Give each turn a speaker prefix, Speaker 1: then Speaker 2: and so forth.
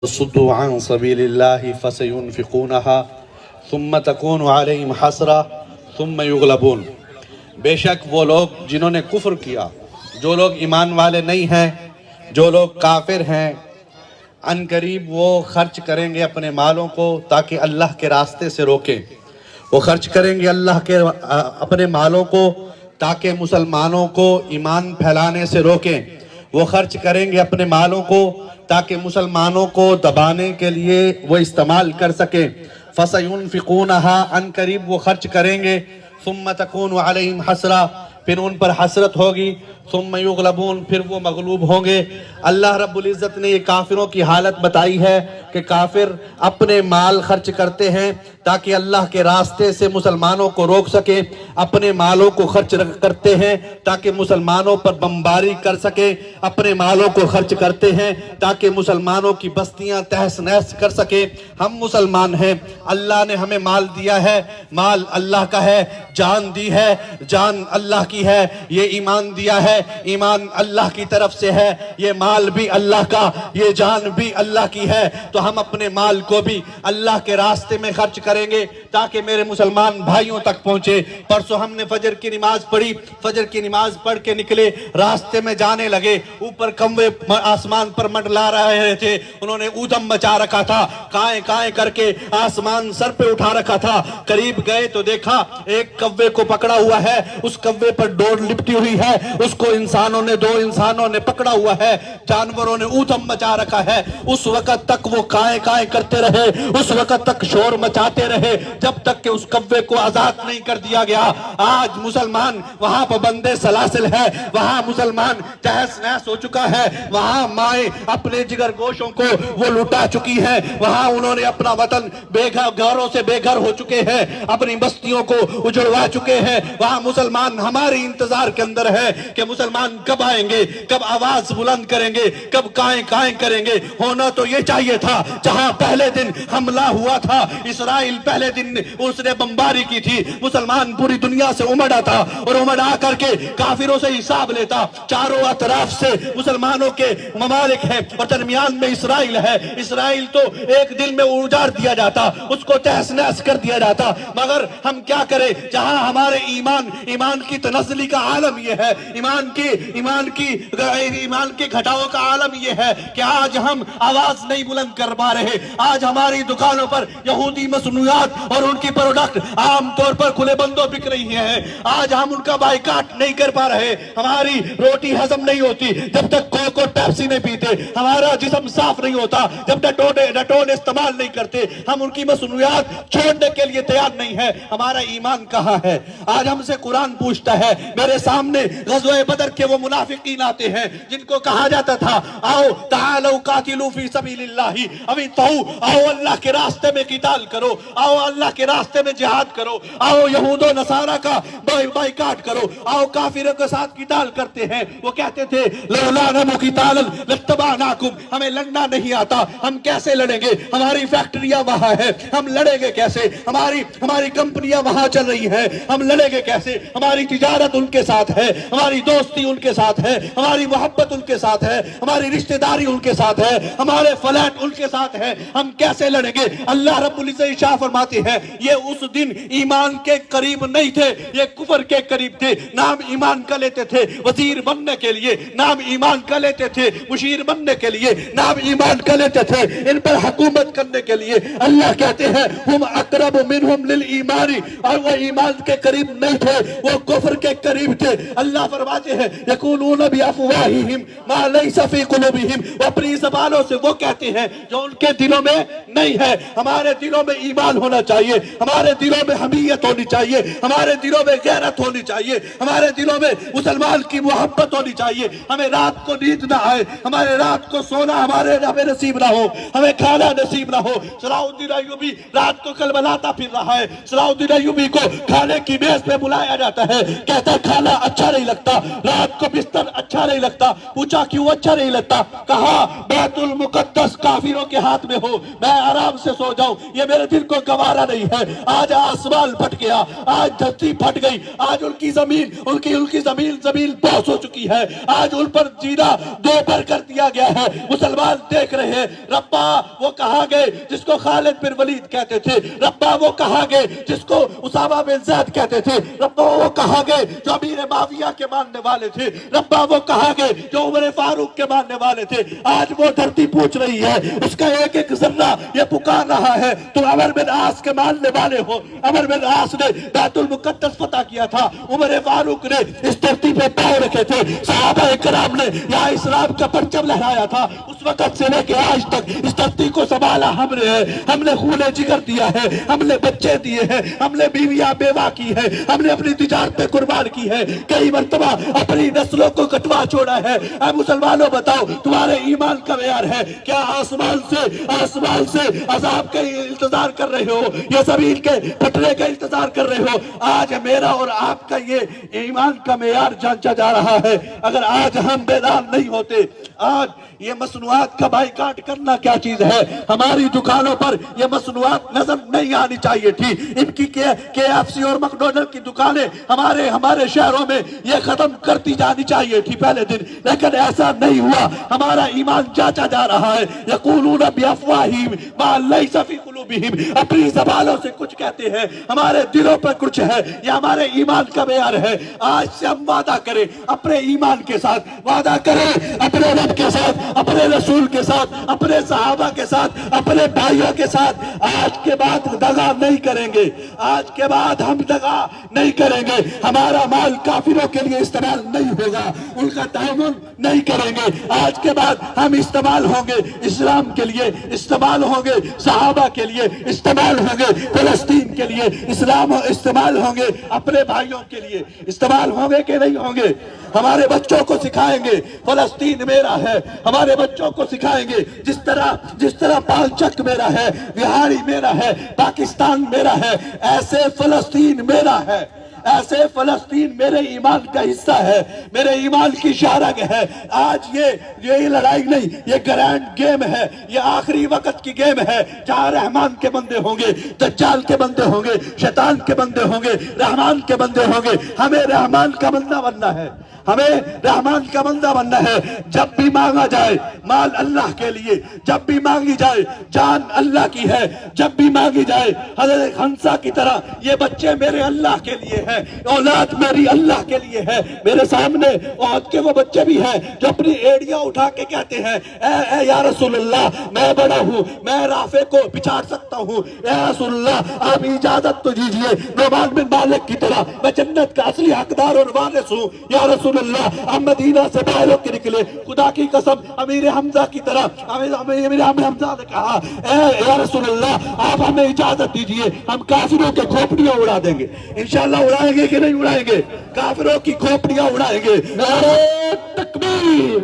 Speaker 1: صدوا عن سبیل اللہ فسینفقونها ثم تکون علیہم حسرة ثم یغلبون۔ بے شک وہ لوگ جنہوں نے کفر کیا، جو لوگ ایمان والے نہیں ہیں، جو لوگ کافر ہیں، ان قریب وہ خرچ کریں گے اپنے مالوں کو تاکہ اللہ کے راستے سے روکیں۔ وہ خرچ کریں گے اپنے مالوں کو تاکہ مسلمانوں کو ایمان پھیلانے سے روکیں۔ وہ خرچ کریں گے اپنے مالوں کو تاکہ مسلمانوں کو دبانے کے لیے وہ استعمال کر سکیں۔ فَسَيُنْفِقُونَهَا ان قریب وہ خرچ کریں گے، ثُمَّ تَكُونُ عَلَيْهِمْ حَسْرَةٌ پھر ان پر حسرت ہوگی، ثُمَّ يُغْلَبُونَ پھر وہ مغلوب ہوں گے۔ اللہ رب العزت نے یہ کافروں کی حالت بتائی ہے کہ کافر اپنے مال خرچ کرتے ہیں تاکہ اللہ کے راستے سے مسلمانوں کو روک سکے، اپنے مالوں کو خرچ کرتے ہیں تاکہ مسلمانوں پر بمباری کر سکے، اپنے مالوں کو خرچ کرتے ہیں تاکہ مسلمانوں کی بستیاں تہس نہس کر سکے۔ ہم مسلمان ہیں، اللہ نے ہمیں مال دیا ہے، مال اللہ کا ہے، جان دی ہے، جان اللہ کی ہے، یہ ایمان دیا ہے، ایمان اللہ کی طرف سے ہے، یہ مال بھی اللہ کا، یہ جان بھی اللہ کی ہے، تو ہم اپنے مال کو بھی اللہ کے راستے میں خرچ کریں گے تاکہ میرے مسلمان بھائیوں تک پہنچے۔ پرسوں ہم نے فجر کی نماز پڑھی، فجر کی نماز پڑھ کے نکلے، راستے میں جانے لگے، اوپر کوے آسمان پر منڈلا رہے تھے، انہوں نے اودم مچا رکھا تھا، کائیں کائیں کر کے آسمان سر پہ اٹھا رکھا تھا۔ قریب گئے تو دیکھا ایک کوے کو پکڑا ہوا ہے، اس کوے پر ڈور لپٹی ہوئی ہے، اس کو دو انسانوں نے پکڑا ہوا ہے، جانوروں نے اودم مچا رکھا ہے۔ اس وقت تک وہ کائیں کائیں کرتے رہے، اس وقت تک شور مچاتے رہے جب تک کہ اس کوے کو آزاد نہیں کر دیا گیا۔ آج مسلمان وہاں پابندے سلاسل ہے، وہاں مسلمان تہس نہس ہو چکا ہے، وہاں مائیں اپنے جگر گوشوں کو وہ لٹا چکی ہیں، وہاں انہوں نے اپنا وطن گھروں سے بے گھر ہو چکے ہیں، اپنی بستیوں کو اجڑوا چکے ہیں۔ وہاں مسلمان ہماری انتظار کے اندر ہے کہ مسلمان کب آئیں گے، کب آواز بلند کریں گے، کب کائیں کائیں کریں گے۔ ہونا تو یہ چاہیے تھا، جہاں پہلے دن حملہ ہوا تھا، اسرائیل پہلے دن اس نے بمباری کی تھی، مسلمان پوری دنیا سے امڑا تھا اور امڑا کر کے کافروں سے حساب لیتا۔ چاروں اطراف سے مسلمانوں کے ممالک ہیں اور درمیان میں اسرائیل ہے، اسرائیل تو ایک دل میں اجاڑ دیا جاتا، اس کو تہس نہس کر دیا جاتا۔ مگر ہم کیا کریں، جہاں ہمارے ایمان کی تنزلی کا عالم یہ ہے، ایمان کی گھٹاؤں کا عالم یہ ہے کہ آج ہم آواز نہیں بلند کر پا رہے۔ آج ہماری دکانوں پر یہودی مصنوعات اور ان کی پروڈکٹ عام طور پر کھلے بندوں بک رہی ہیں، آج ہم ان کا بائیکاٹ نہیں کر پا رہے۔ ہماری روٹی ہضم نہیں ہوتی جب تک کوک اور پیپسی نہیں پیتے، ہمارا جسم صاف نہیں ہوتا جب تک ڈیٹول استعمال نہیں کرتے، ہم ان کی مصنوعات چھوڑنے کے لیے تیار نہیں ہے۔ ہمارا ایمان کہاں ہے؟ آج ہم سے قرآن پوچھتا ہے، میرے سامنے غزوہ بدر کے وہ منافقین آتے ہیں جن کو کہا جاتا تھا آؤ تعالوا قاتلوا فی سبیل اللہ، ابھی تو آؤ اللہ کے راستے میں قتال کرو، آؤ اللہ کے راستے میں جہاد کرو، آؤ یہود و نصارہ کا بائیکاٹ کرو، آؤ کافروں کے ساتھ قتال کرتے ہیں۔ وہ کہتے تھے لولا نعلم قتالا لاتبعناکم، ہمیں لڑنا نہیں آتا، ہم کیسے لڑیں گے؟ ہماری فیکٹریاں وہاں ہیں، ہم لڑیں گے کیسے؟ ہماری کمپنیاں وہاں چل رہی ہیں، ہم لڑیں گے کیسے؟ ہماری تجارت ان کے ساتھ ہے، ہماری دوستی ان کے ساتھ ہے، ہماری محبت ان کے ساتھ ہے، ہماری رشتہ داری ان کے ساتھ ہے، ہمارے فلیٹ ان کے ساتھ ہے، ہم کیسے لڑیں گے؟ اللہ رب العزت ارشاد فرماتے ہیں یہ اس دن ایمان کے قریب نہیں تھے، یہ کفر کے قریب تھے۔ نام ایمان کا لیتے تھے وزیر بننے کے لیے، نام ایمان کا لیتے تھے مشیر بننے کے لیے، نام ایمان کا لیتے تھے ان پر حکومت کرنے کے لیے۔ اللہ کہتے ہیں ہم اقرب منہم للایمان، اور وہ ایمان کے قریب نہیں تھے، وہ کفر کے قریب تھے۔ اللہ فرماتے ہیں یقولون بافواہہم ما لیس فی قلوبہم، وہ اپنی زبانوں سے وہ کہتے ہیں جو ان کے دلوں میں نہیں ہے۔ ہمارے دلوں میں ایمان ہونا چاہیے، ہمارے دلوں میں حمیت ہونی چاہیے، ہمارے دلوں میں غیرت ہونی چاہیے، ہمارے دلوں میں مسلمان کی محبت ہونی چاہیے۔ ہمیں رات کو نیند نہ آئے، ہمارے رات کو سونا ہمیں نصیب نہ ہو، ہمیں کھانا نصیب نہ ہو۔ صلاح الدین ایوبی رات کو کلبلاتا پھر رہا ہے، صلاح الدین ایوبی کو کھانے کی میز پہ بلایا جاتا ہے، کہتا کھانا اچھا نہیں لگتا، رات کو بستر اچھا نہیں لگتا۔ پوچھا کیوں اچھا نہیں لگتا؟ کہا بیت المقدس کافروں کے ہاتھ میں ہو، میں آرام سے سو جاؤں، یہ میرے دل کو کو گوارا نہیں ہے. آج آسمان پھٹ گیا, آج دھرتی پھٹ گئی, آج ان کی زمین بوس ہو چکی ہے, آج ان پر جینا دوپہر کر دیا گیا ہے. مسلمان دیکھ رہے ہیں. ربا وہ کہاں گئے جس کو خالد بن ولید کہتے تھے؟ ربا وہ کہاں گئے جس کو اسامہ بن زید کہتے تھے؟ ربا وہ کہاں گئے جو امیر معاویہ کے ماننے والے تھے؟ ربا وہ کہاں گئے جو عمر فاروق کے ماننے والے تھے؟ آج وہ دھرتی پوچھ رہی ہے, اس کا ایک ایک ذرہ یہ پکار رہا ہے, تم عمر بن عاص کے ماننے والے ہو. عمر بن عاص نے بیت المقدس فتح کیا تھا, عمر فاروق نے اس دھرتی پہ پاؤں رکھے تھے, صحابہ کرام نے یہاں اسلام کا پرچم لہرایا تھا. اس وقت سے لے کے آج تک اس دھرتی کو سنبھالا ہم نے ہے. ہم نے خون جگر دیا ہے, ہم نے بچے دیے ہیں, ہم نے بیویاں بیوہ کی ہے, ہم نے اپنی تجارت پہ قربان کی ہے, کئی مرتبہ اپنی نسلوں کو کٹوا چھوڑا ہے. اے مسلمانوں بتاؤ تمہارے ایمان کا معیار ہے کیا آسمان سے عذاب کا انتظار کر رہے ہو یا زمین کے پھٹنے کا انتظار کر رہے ہو؟ آج میرا اور آپ کا یہ ایمان کا معیار جانچا جا رہا ہے. اگر آج ہم بیدار نہیں ہوتے, آج یہ مصنوعات کا بائیکاٹ کرنا کیا چیز ہے؟ ہماری دکانوں پر یہ مصنوعات نظر نہیں آنی چاہیے تھی. ان کی KFC اور مکڈونلڈ کی دکانیں ہمارے شہروں میں یہ ختم کرتی جانی چاہیے تھی پہلے دن, لیکن ایسا نہیں ہوا. ہمارا ایمان جانچا جا رہا ہے. یقولون بافواہہم ما لیس فی قلوبہم, اپنی زبانوں سے کچھ کہتے ہیں, ہمارے دلوں پر کچھ ہے. یہ ہمارے ایمان کا معیار ہے. آج سے ہم وعدہ کریں اپنے ایمان کے ساتھ, وعدہ کریں اپنے رب کے ساتھ, اپنے رسول کے ساتھ, اپنے صحابہ کے ساتھ, اپنے بھائیوں کے ساتھ, آج کے بعد دغا نہیں کریں گے. آج کے بعد ہم دغا نہیں کریں گے. ہمارا مال کافروں کے لیے استعمال نہیں ہوگا, ان کا تعاون نہیں کریں گے. آج کے بعد ہم استعمال ہوں گے اسلام کے لیے, استعمال ہوں گے صحابہ کے لیے, استعمال ہوں گے فلسطین کے لیے, استعمال ہوں گے اپنے بھائیوں کے لیے. استعمال ہوں گے کہ نہیں ہوں گے؟ ہمارے بچوں کو سکھائیں گے فلسطین میرا ہے. ہمارے بچوں کو سکھائیں گے جس طرح پالچک میرا ہے, بہاری میرا ہے, پاکستان میرا ہے, ایسے فلسطین میرا ہے. ایسے فلسطین میرے ایمان کا حصہ ہے, میرے ایمان کی شہرگ ہے. آج یہ لڑائی نہیں, یہ گرینڈ گیم ہے, یہ آخری وقت کی گیم ہے جہاں رحمان کے بندے ہوں گے, دجال کے بندے ہوں گے, شیطان کے بندے ہوں گے, رحمان کے بندے ہوں گے. ہمیں رحمان کا بندہ بننا ہے, ہمیں رحمان کا بندہ بننا ہے. جب بھی مانگا جائے مال اللہ کے لیے, جب بھی مانگی جائے جان اللہ کی ہے, جب بھی مانگی جائے حضرت حمزہ کی طرح یہ بچے میرے اللہ کے لیے ہیں, اولاد میری اللہ کے لیے ہے. میرے سامنے عہد کے وہ بچے بھی ہیں جو اپنی ایڑیاں اٹھا کے کہتے ہیں اے یا رسول اللہ میں بڑا ہوں, میں رافع کو بچھاڑ سکتا ہوں, اے رسول اللہ آپ اجازت تو دیجئے نعمان بن مالک کی طرح میں جنت کا اصلی حقدار اور وارث ہوں. یا رسول اللہ ہم مدینہ سے باہر ہو کے نکلے, خدا کی قسم امیر حمزہ کی طرح امیر حمزہ نے کہا اے یا رسول اللہ آپ ہمیں اجازت دیجئے, ہم کافروں کے کھوپڑیاں اڑا دیں گے. انشاءاللہ اڑائیں گے کہ نہیں اڑائیں گے؟ کافروں کی کھوپڑیاں اڑائیں گے. نعرہ تکبیر.